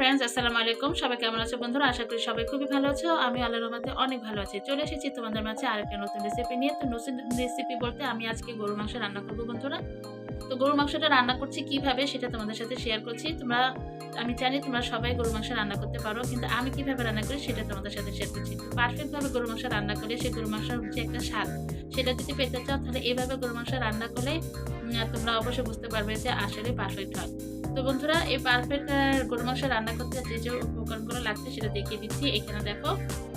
Friends, আসসালামু আলাইকুম। সবাই কেমন আছো বন্ধুরা? আশা করি সবাই খুবই ভালো আছো। আমি আল্লাহর রহমতে অনেক ভালো আছি। চলে এসেছি তোমাদের মাঝে আরেকটা নতুন রেসিপি নিয়ে। তো নতুন রেসিপি বলতে আমি আজকে গরুর মাংস রান্না করব বন্ধুরা। তো গরুর মাংসটা রান্না করছি কিভাবে সেটা তোমাদের সাথে শেয়ার করছি। আমি জানি তোমরা সবাই গরুর মাংস রান্না করতে পারো, কিন্তু আমি কিভাবে রান্না করি সেটা তোমাদের সাথে শেয়ার করছি। পারফেক্ট ভাবে গরুর মাংস রান্না করলে সেই গরুর মাংসের যে একটা স্বাদ সেটা যদি পেতে চাও তাহলে এইভাবে গরুর মাংস রান্না করলে তোমরা অবশ্যই বুঝতে পারবে যে আসলে পারফেক্ট হয়। তো বন্ধুরা, এই পারফেক্ট গরুর মাংস রান্না করতে যে যে উপকরণগুলো লাগছে সেটা দেখিয়ে দিচ্ছি। এখানে দেখো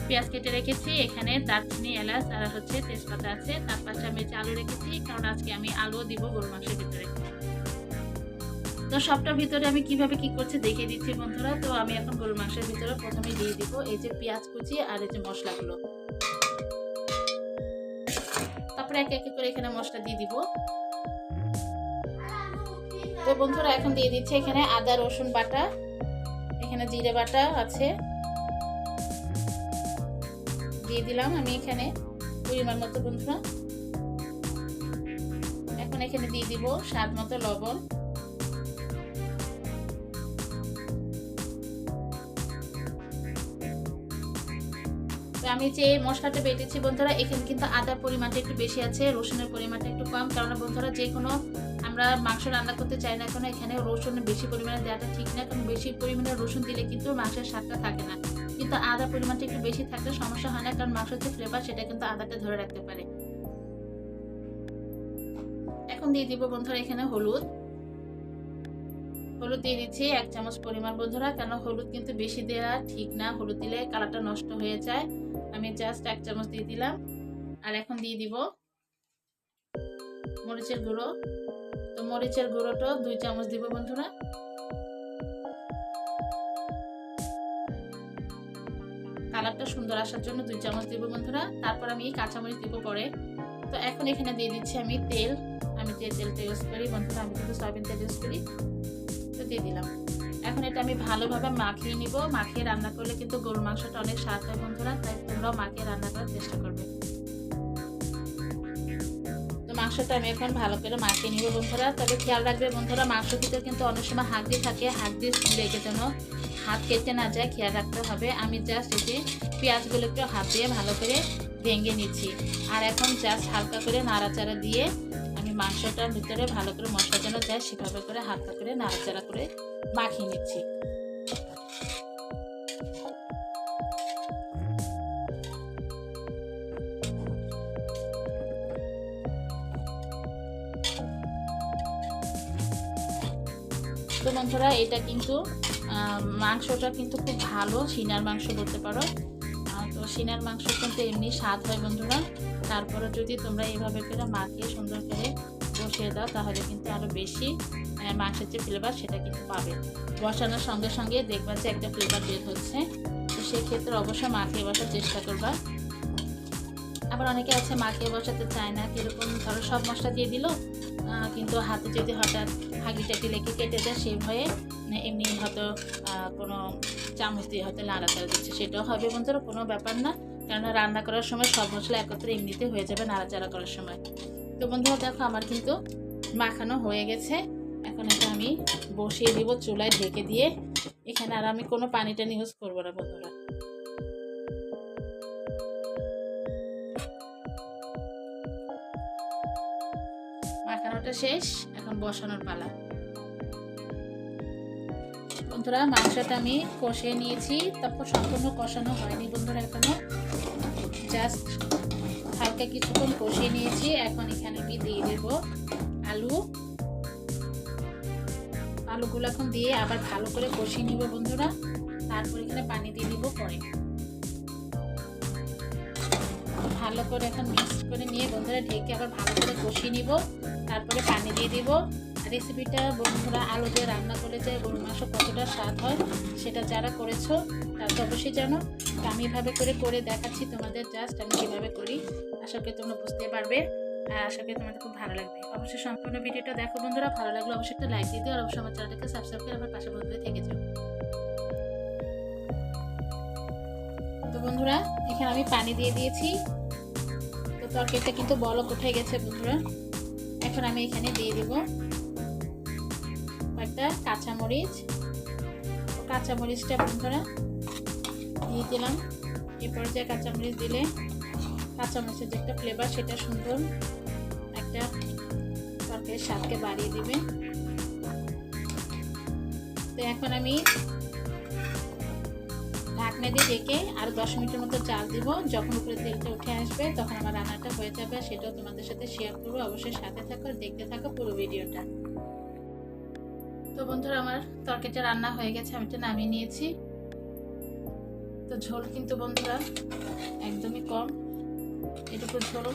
পেঁয়াজ কেটে রেখেছি, এখানে দারচিনি, এলাচ আর হচ্ছে তেজপাতা আছে। তার পাশে আমি আলু রেখেছি, কারণ আজকে আমি আলু দিব গরুর মাংসের ভিতরে। তো সবটার ভিতরে আমি কিভাবে কি করছি দেখিয়ে দিচ্ছি বন্ধুরা। তো আমি এখন গরুর মাংসের ভিতরে প্রথমে দিয়ে দিব এই যে পেঁয়াজ কুচি আর এই যে মশলাগুলো। তারপরে একে একে করে এখানে মশলা দিয়ে দিব। তো বন্ধুরা, এখন দিয়ে দিচ্ছি এখানে আদা রসুন বাটা, এখানে জিরে বাটা আছে, দিয়ে দিলাম আমি এখানে পরিমাণ মতো বন্ধুরা। এখন এখানে দিয়ে দিব স্বাদ মতো লবণ। তো আমি যে মশলাটা বেটেছি বন্ধুরা, এখানে কিন্তু আদার পরিমাণটা একটু বেশি আছে, রসুনের পরিমাণটা একটু কম। কারণ বন্ধুরা, যে কোনো আমরা মাংস রান্না করতে চাই না কেন এখানে রসুন বেশি পরিমাণে দেওয়াটা ঠিক না, কারণ বেশি পরিমাণে রসুন দিলে কিন্তু মাংসের স্বাদটা থাকে না। কিন্তু আদার পরিমাণটা একটু বেশি থাকলে সমস্যা হয় না, কারণ মাংসের যে ফ্লেভার সেটা কিন্তু আদাটা ধরে রাখতে পারে। এখন দিয়ে দিব বন্ধুরা এখানে হলুদ দিয়ে দিচ্ছি 1 চামচ পরিমাণ বন্ধুরা, কেন হলুদ কিন্তু বেশি দেওয়া ঠিক না, হলুদ দিলে কালারটা নষ্ট হয়ে যায়। আমি জাস্ট 1 চামচ দিয়ে দিলাম। আর এখন দিয়ে দিব মরিচের গুঁড়ো। তো মরিচের গুঁড়োটা 2 চামচ দিব বন্ধুরা। কালারটা সুন্দর আসার জন্য 2 চামচ দিব বন্ধুরা। তারপর আমি কাঁচামরিচ দিব পরে। তো এখন এখানে দিয়ে দিচ্ছি আমি তেল। আমি যে তেলটা ইউজ করি বন্ধুরা, আমি কিন্তু সয়াবিন তেল ইউজ করি। তো দিয়ে দিলাম। এখন এটা আমি ভালোভাবে মাখিয়ে নিব। মাখিয়ে রান্না করলে কিন্তু গরুর মাংসটা অনেক স্বাদ হয় বন্ধুরা, তাই তোমরাও মাখিয়ে রান্না করার চেষ্টা করবে। তো মাংসটা আমি এখন ভালো করে মাখিয়ে নিব বন্ধুরা। তবে খেয়াল রাখবে বন্ধুরা, মাংসের ভিতরে কিন্তু অনেক সময় হাড্ডি থাকে, হাড্ডি লেগে যেন হাত কেটে না যায়, খেয়াল রাখতে হবে। আমি জাস্ট এই যে পেঁয়াজগুলো একটু হাত দিয়ে ভালো করে ভেঙে নিচ্ছি। আর এখন জাস্ট হালকা করে নাড়াচাড়া দিয়ে আমি মাংসটার ভিতরে ভালো করে মশলা যেন যায় সেভাবে করে হালকা করে নাড়াচাড়া করে মাখিয়ে নিচ্ছি। তো বন্ধুরা, এটা কিন্তু মাংসটা কিন্তু খুব ভালো সিনার মাংস বলতে পারো। তো সিনার মাংস কিন্তু এমনি স্বাদ হয় বন্ধুরা। তারপরে যদি তোমরা এইভাবে করে মাখিয়ে সুন্দর করে বসিয়ে দাও তাহলে কিন্তু আরও বেশি মাংসের যে ফ্লেভার সেটা কিন্তু পাবে। বসানোর সঙ্গে সঙ্গে দেখবা যে একটা ফ্লেভার বের হচ্ছে। তো সেই ক্ষেত্রে অবশ্যই মাখিয়ে বসার চেষ্টা করবা। আবার অনেকে আছে মাখিয়ে বসাতে চায় না, কীরকম ধরো সব মশলা দিয়ে দিল, কিন্তু হাতে যদি হঠাৎ হাগিটাকে লেগে কেটে যায় সেই ভয়ে এমনি হয়তো কোনো চামচ দিয়ে হয়তো নাড়াচাড়া দিচ্ছে, সেটাও হবে বন্ধুরা, কোনো ব্যাপার না। কেননা রান্না করার সময় সব মশলা একত্রে এমনিতে হয়ে যাবে নাড়াচাড়া করার সময়। তো বন্ধুরা দেখো, আমার কিন্তু মাখানো হয়ে গেছে। এখন এটা আমি বসিয়ে দিব চুলায় ঢেকে দিয়ে। এখানে আর আমি কোনো পানি টানি ইউজ করবো না বন্ধুরা। মাখানোটা শেষ, এখন বসানোর পালা। বন্ধুরা, মাংসটা আমি কষিয়ে নিয়েছি, তারপর সম্পূর্ণ কষানো হয়নি বন্ধুরা, এখনো জাস্ট হালকা কিছুক্ষণ কষিয়ে নিয়েছি। এখন এখানে আমি দিয়ে দেব আলুগুলো এখন দিয়ে আবার ভালো করে কষিয়ে নিব বন্ধুরা। তারপর এখানে পানি দিয়ে দিব পরে। ভালো করে এখন মিক্স করে নিয়ে বন্ধুরা ঢেকে আবার ভালো করে কষিয়ে নিব। তারপরে পানি দিয়ে দিব। রেসিপিটা বন্ধুরা আলু দিয়ে রান্না করলে যে গরুর মাংস কতটা স্বাদ হয় সেটা যারা করেছো তারা তো অবশ্যই জানো। তো আমি এভাবে করে দেখাচ্ছি তোমাদের, জাস্ট আমি কীভাবে করি। আশা করি তোমরা বুঝতে পারবে আর আশা করি তোমাদের খুব ভালো লাগবে। অবশ্যই সম্পূর্ণ ভিডিওটা দেখো বন্ধুরা। ভালো লাগলে অবশ্যই একটা লাইক দিয়ে দিও আর অবশ্যই আমার চ্যানেলটাকে সাবস্ক্রাইব করে আমার পাশে বন্ধুদের থেকে যাও। তো বন্ধুরা, এখানে আমি পানি দিয়ে দিয়েছি। তো তরকারিটা কিন্তু বলক উঠে গেছে বন্ধুরা। এখন আমি এখানে দিয়ে দেব কয়েকটা কাঁচামরিচ। কাঁচামরিচটা বন্ধুরা দিয়ে দিলাম। এই পর্যায়ে কাঁচামরিচ দিলে কাঁচামরিচের যে একটা ফ্লেভার সেটা সুন্দর একটা তরকারির স্বাদকে বাড়িয়ে দিবে। তো এখন আমি ঢাকনা দিয়ে ঢেকে আর 10 মিনিটের মতো জাল দিব। যখন উপরে তেলটা উঠে আসবে তখন আমার রান্নাটা হয়ে যাবে, সেটাও তোমাদের সাথে শেয়ার করবো। অবশ্যই সাথে থাকো, দেখতে থাকো পুরো ভিডিওটা। তো বন্ধুরা আমার তরকারিটা রান্না হয়ে গেছে, আমি এটা নামিয়ে নিয়েছি। তো ঝোল কিন্তু বন্ধুরা একদমই কম, এটুকু ঝোল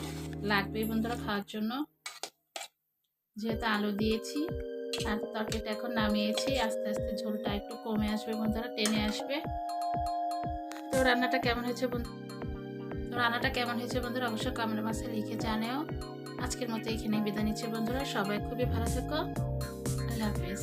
লাগবেই বন্ধুরা খাওয়ার জন্য, যেহেতু আলু দিয়েছি। আর তরকারিটা এখন নামিয়েছি, আস্তে আস্তে ঝোলটা একটু কমে আসবে বন্ধুরা, টেনে আসবে। তো রান্নাটা কেমন হয়েছে বন্ধুরা অবশ্যই কমেন্ট বক্সে লিখে জানাও। আজকের মতো এখানে বিদায় নিচ্ছি বন্ধুরা, সবাই খুবই ভালো থেকো, আল্লাহ হাফেজ।